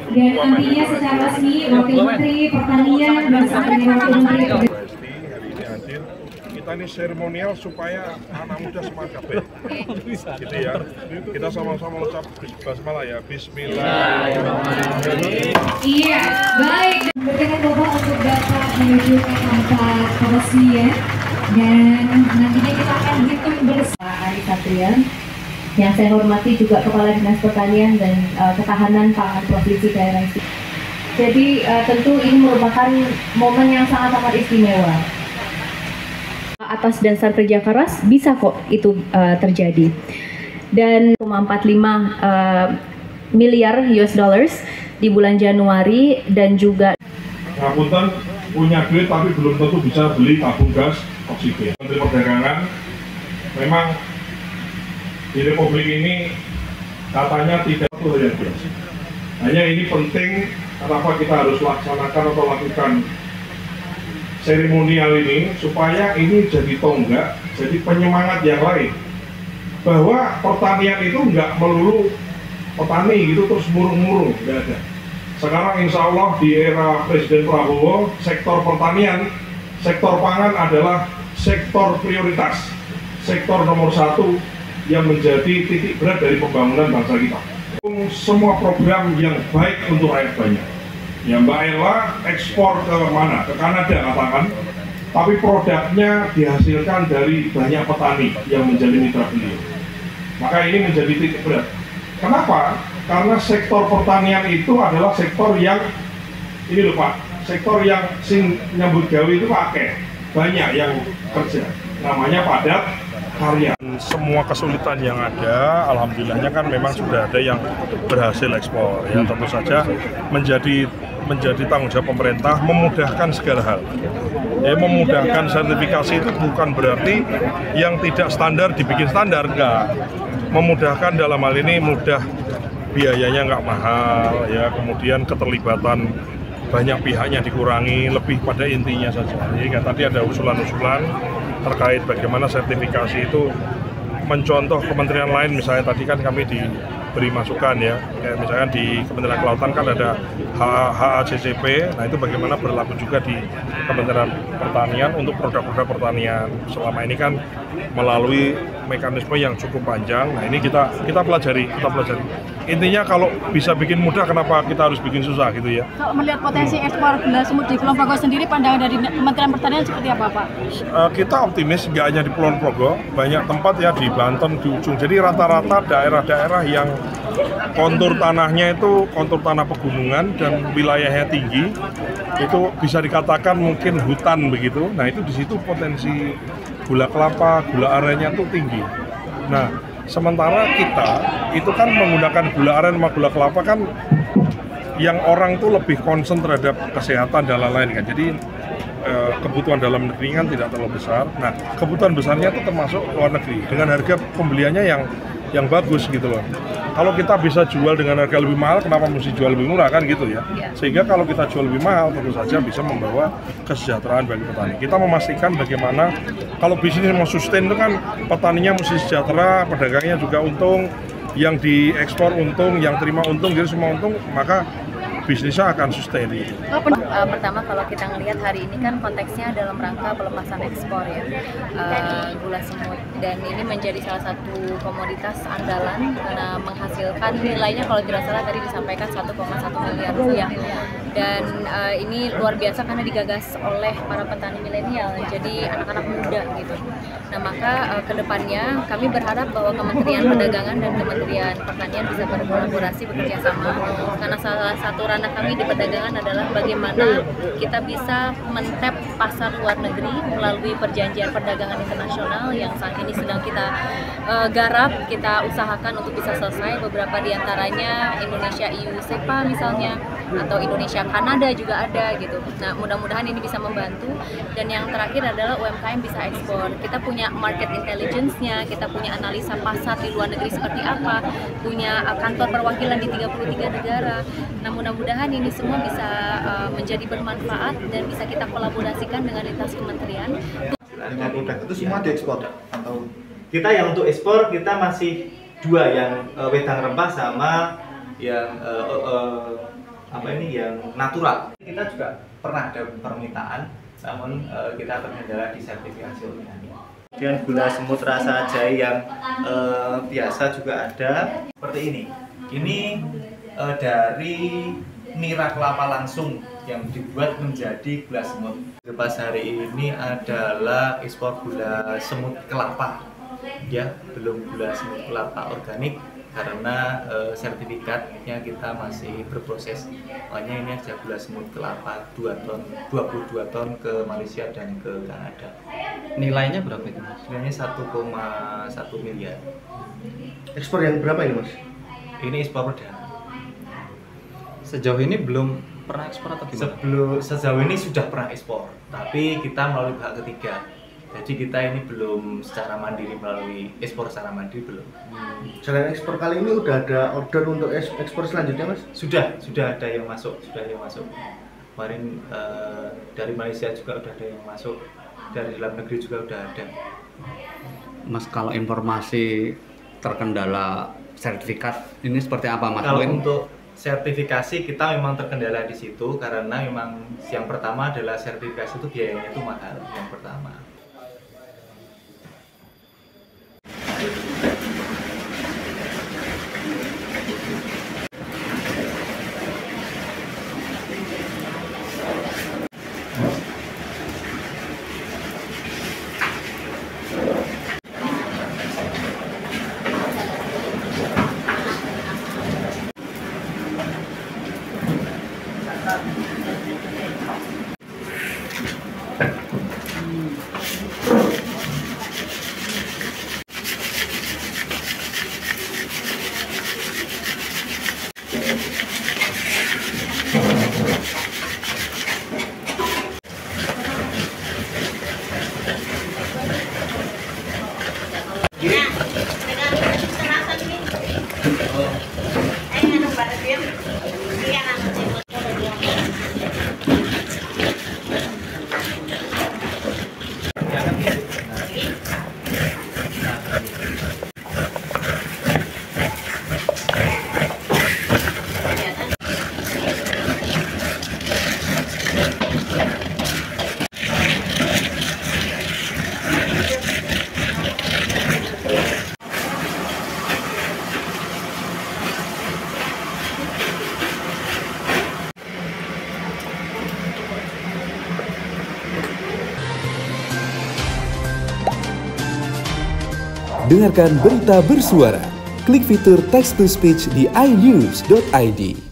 Dan nantinya secara resmi Wakil Menteri Pertanian bersama dengan Wakil Menteri hadir. Kita ini seremonial supaya anak muda semangat ya. Gitu ya. Kita sama-sama ucap basmalah ya. Bismillahirrahmanirrahim. Iya, baik. Berkenan Bapak untuk dapat menuju ke tempat peresmian dan nantinya kita akan hitung bersama Ari Satria. Yang saya hormati juga Kepala Dinas Pertanian dan Ketahanan Pangan Provinsi Daerah Istimewa. Jadi tentu ini merupakan momen yang sangat istimewa. Atas dasar kerja keras bisa kok itu terjadi. Dan 1,45 miliar US dollars di bulan Januari dan juga Ngapunten punya duit tapi belum tentu bisa beli tabung gas oksigen. Menteri Perdagangan memang di Republik ini katanya tidak tuh yang biasa. Hanya ini penting kenapa kita harus laksanakan atau lakukan seremonial ini supaya ini jadi tonggak, jadi penyemangat yang lain bahwa pertanian itu nggak melulu petani gitu terus murung-murung, nggak ada. Sekarang insya Allah di era Presiden Prabowo sektor pertanian, sektor pangan adalah sektor prioritas, sektor nomor 1 yang menjadi titik berat dari pembangunan bangsa kita. Semua program yang baik untuk rakyat banyak. Ya Mbak Ella ekspor ke mana? Ke Kanada katakan, tapi produknya dihasilkan dari banyak petani yang menjadi mitra beliau. Maka ini menjadi titik berat. Kenapa? Karena sektor pertanian itu adalah sektor yang, ini loh Pak, sektor yang nyambut gawe itu pakai, banyak yang kerja. Namanya padat karya. Semua kesulitan yang ada, alhamdulillahnya kan memang sudah ada yang berhasil ekspor. Ya tentu saja menjadi tanggung jawab pemerintah memudahkan segala hal. Ya, memudahkan sertifikasi itu bukan berarti yang tidak standar dibikin standar, enggak. Memudahkan dalam hal ini mudah, biayanya nggak mahal, ya kemudian keterlibatan banyak pihaknya dikurangi, lebih pada intinya saja. Jadi kan tadi ada usulan-usulan terkait bagaimana sertifikasi itu mencontoh kementerian lain, misalnya tadi kan kami diberi masukan ya, kayak misalnya di Kementerian Kelautan kan ada HACCP, nah itu bagaimana berlaku juga di Kementerian Pertanian untuk produk-produk pertanian. Selama ini kan melalui mekanisme yang cukup panjang, nah ini kita pelajari. Intinya kalau bisa bikin mudah, kenapa kita harus bikin susah gitu ya. Kalau melihat potensi ekspor gula semut di Kulon Progo sendiri, pandangan dari Kementerian Pertanian seperti apa Pak? Kita optimis, nggak hanya di Kulon Progo, banyak tempat ya di Banten, di ujung. Jadi rata-rata daerah-daerah yang kontur tanahnya itu kontur tanah pegunungan dan wilayahnya tinggi, itu bisa dikatakan mungkin hutan begitu. Nah itu di situ potensi gula kelapa, gula arennya itu tinggi. Nah sementara kita itu kan menggunakan gula aren sama gula kelapa kan yang orang tuh lebih concern terhadap kesehatan dan lain-lain kan. Jadi kebutuhan dalam negeri kan tidak terlalu besar. Nah kebutuhan besarnya itu termasuk luar negeri dengan harga pembeliannya yang bagus gitu loh. Kalau kita bisa jual dengan harga lebih mahal, kenapa mesti jual lebih murah kan gitu ya? Sehingga kalau kita jual lebih mahal, tentu saja bisa membawa kesejahteraan bagi petani. Kita memastikan bagaimana kalau bisnis mau sustain itu kan petaninya mesti sejahtera, pedagangnya juga untung, yang diekspor untung, yang terima untung, jadi semua untung, maka bisnisnya akan sustain. Pertama kalau kita ngelihat hari ini kan konteksnya dalam rangka pelepasan ekspor ya, gula semut, dan ini menjadi salah satu komoditas andalan karena menghasilkan nilainya kalau tidak salah tadi disampaikan 1,1 miliar rupiah, dan ini luar biasa karena digagas oleh para petani milenial, jadi anak-anak muda gitu. Nah maka kedepannya kami berharap bahwa Kementerian Perdagangan dan Kementerian Pertanian bisa berkolaborasi, bekerja sama, karena salah satu ranah kami di perdagangan adalah bagaimana kita bisa men-tap pasar luar negeri melalui perjanjian perdagangan internasional yang saat ini sedang kita garap, kita usahakan untuk bisa selesai. Beberapa diantaranya Indonesia EU SEPA misalnya, atau Indonesia Kanada juga ada gitu. Nah mudah-mudahan ini bisa membantu, dan yang terakhir adalah UMKM bisa ekspor. Kita punya market intelligence-nya, kita punya analisa pasar di luar negeri seperti apa, punya kantor perwakilan di 33 negara. Nah mudah-mudahan ini semua bisa menjadi bermanfaat dan bisa kita kolaborasikan dengan lintas kementerian. Produk itu semua diekspor atau kita yang untuk ekspor kita masih dua, yang wedang rempah sama yang yang natural. Kita juga pernah ada permintaan, namun kita terkendala di sertifikasi organik. Dan gula semut rasa jahe yang biasa juga ada seperti ini. Ini dari nira kelapa langsung yang dibuat menjadi gula semut. Pas hari ini adalah ekspor gula semut kelapa, ya, belum gula semut kelapa organik karena sertifikatnya kita masih berproses. Makanya ini aja gula semut kelapa 22 ton ke Malaysia dan ke Kanada. Nilainya berapa itu, Mas? Nilainya 1,1 miliar. Ekspor yang berapa ini, Mas? Ini ekspor perdana. Sejauh ini belum pernah ekspor atau gimana? Sejauh ini sudah pernah ekspor, tapi kita melalui pihak ketiga. Jadi kita ini belum secara mandiri melalui ekspor secara mandiri belum. Selain ekspor kali ini udah ada order untuk ekspor selanjutnya, Mas? Sudah ada yang masuk, Kemarin dari Malaysia juga udah ada yang masuk, dari dalam negeri juga udah ada. Mas, kalau informasi terkendala sertifikat ini seperti apa, Mas? Kalau untuk sertifikasi kita memang terkendala di situ karena memang yang pertama adalah sertifikasi itu biayanya itu mahal yang pertama. Dengarkan berita bersuara. Klik fitur text to speech di inews.id.